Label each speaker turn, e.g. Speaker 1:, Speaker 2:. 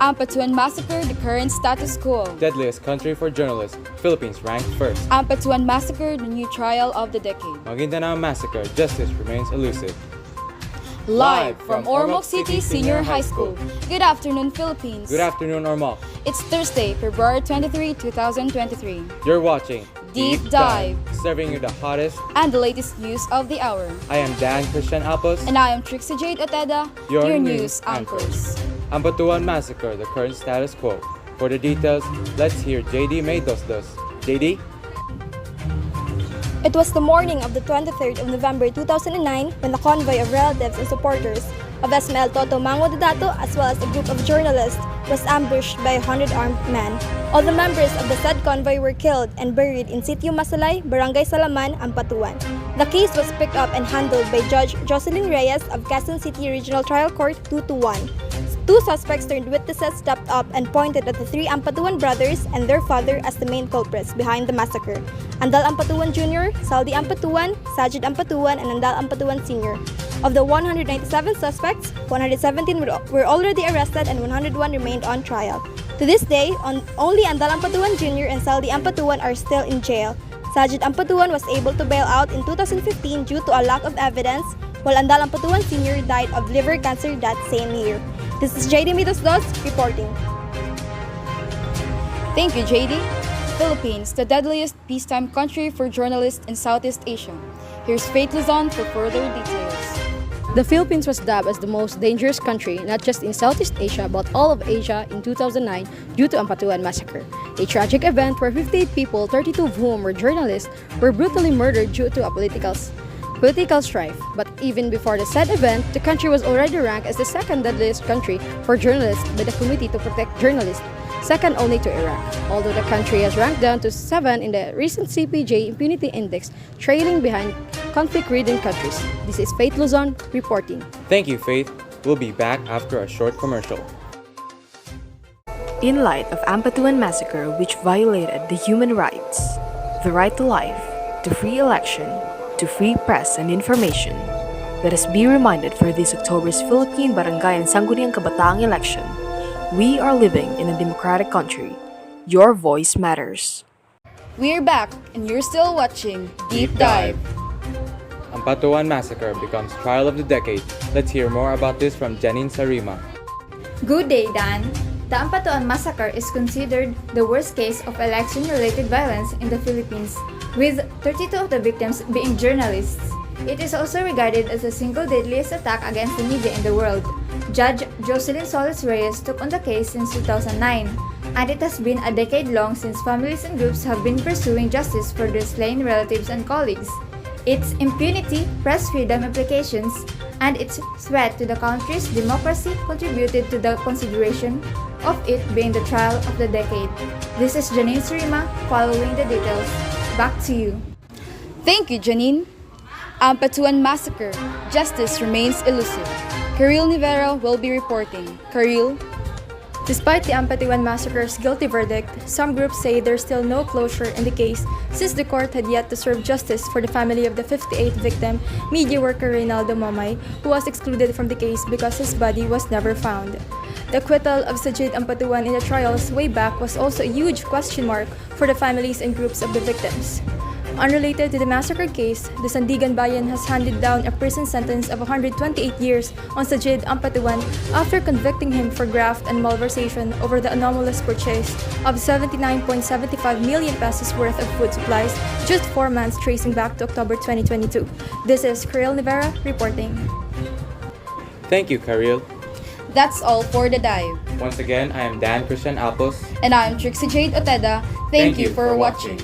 Speaker 1: Ampatuan Massacre, the current status quo.
Speaker 2: Deadliest country for journalists, Philippines ranked first.
Speaker 1: Ampatuan Massacre, the new trial of the decade.
Speaker 2: Maguindanao Massacre, justice remains elusive.
Speaker 1: Live from Ormoc City Senior High School. Good afternoon, Philippines.
Speaker 2: Good afternoon, Ormoc.
Speaker 1: It's Thursday, February 23, 2023.
Speaker 2: You're watching
Speaker 1: Deep Dive,
Speaker 2: serving you the hottest
Speaker 1: and the latest news of the hour.
Speaker 2: I am Dan Christian Alpos,
Speaker 1: And I am Trexie Jade Oteda,
Speaker 2: your
Speaker 1: news anchors.
Speaker 2: Ampatuan Massacre, the current status quo. For the details, let's hear Jaidie Mae Dosdos. Jaidie?
Speaker 3: It was the morning of the 23rd of November 2009 when a convoy of relatives and supporters of SML Toto Mango Dato as well as a group of journalists was ambushed by 100 armed men. All the members of the said convoy were killed and buried in Sitio Masalay, Barangay Salaman, Ampatuan. The case was picked up and handled by Judge Jocelyn Reyes of Quezon City Regional Trial Court 2-1. Two suspects turned witnesses stepped up and pointed at the three Ampatuan brothers and their father as the main culprits behind the massacre. Andal Ampatuan Jr., Saldi Ampatuan, Sajid Ampatuan, and Andal Ampatuan Sr. Of the 197 suspects, 117 were already arrested and 101 remained on trial. To this day, only Andal Ampatuan Jr. and Saldi Ampatuan are still in jail. Sajid Ampatuan was able to bail out in 2015 due to a lack of evidence, while Andal Ampatuan Sr. died of liver cancer that same year. This is Jaidie Mae Dosdos reporting.
Speaker 1: Thank you, Jade. Philippines, the deadliest peacetime country for journalists in Southeast Asia. Here's Faith Luzon for further details.
Speaker 4: The Philippines was dubbed as the most dangerous country, not just in Southeast Asia but all of Asia in 2009 due to Ampatuan Massacre, a tragic event where 58 people, 32 of whom were journalists, were brutally murdered due to a political strife. But even before the said event, the country was already ranked as the second deadliest country for journalists by the Committee to Protect Journalists, second only to Iraq, although the country has ranked down to 7 in the recent CPJ Impunity Index, trailing behind conflict-ridden countries. This is Faith Luzon reporting.
Speaker 2: Thank you, Faith. We'll be back after a short commercial.
Speaker 5: In light of Ampatuan Massacre, which violated the human rights, the right to life, to free election, to free press and information, let us be reminded for this October's Philippine Barangay and Sangguniang Kabataang election. We are living in a democratic country. Your voice matters.
Speaker 1: We're back, and you're still watching Deep Dive.
Speaker 2: Ampatuan Massacre becomes trial of the decade. Let's hear more about this from Janine Sorima.
Speaker 6: Good day, Dan. The Ampatuan Massacre is considered the worst case of election-related violence in the Philippines, with 32 of the victims being journalists. It is also regarded as the single deadliest attack against the media in the world. Judge Jocelyn Solis Reyes took on the case since 2009, and it has been a decade long since families and groups have been pursuing justice for their slain relatives and colleagues. Its impunity, press freedom implications, and its threat to the country's democracy contributed to the consideration of it being the trial of the decade. This is Janine Sorima following the details. Back to you.
Speaker 1: Thank you, Janine. Ampatuan Massacre, justice remains elusive. Karylle Nivera will be reporting. Karylle?
Speaker 3: Despite the Ampatuan Massacre's guilty verdict, some groups say there's still no closure in the case since the court had yet to serve justice for the family of the 58th victim, media worker Reynaldo Mamay, who was excluded from the case because his body was never found. The acquittal of Sajid Ampatuan in the trials way back was also a huge question mark for the families and groups of the victims. Unrelated to the massacre case, the Sandigan Bayan has handed down a prison sentence of 128 years on Sajid Ampatuan after convicting him for graft and malversation over the anomalous purchase of 79.75 million pesos worth of food supplies just 4 months tracing back to October 2022. This is Karylle Nivera reporting.
Speaker 2: Thank you, Karylle.
Speaker 1: That's all for the dive.
Speaker 2: Once again, I am Dan Christian Alpos.
Speaker 1: And I'm Trexie Jade Oteda. Thank you for watching.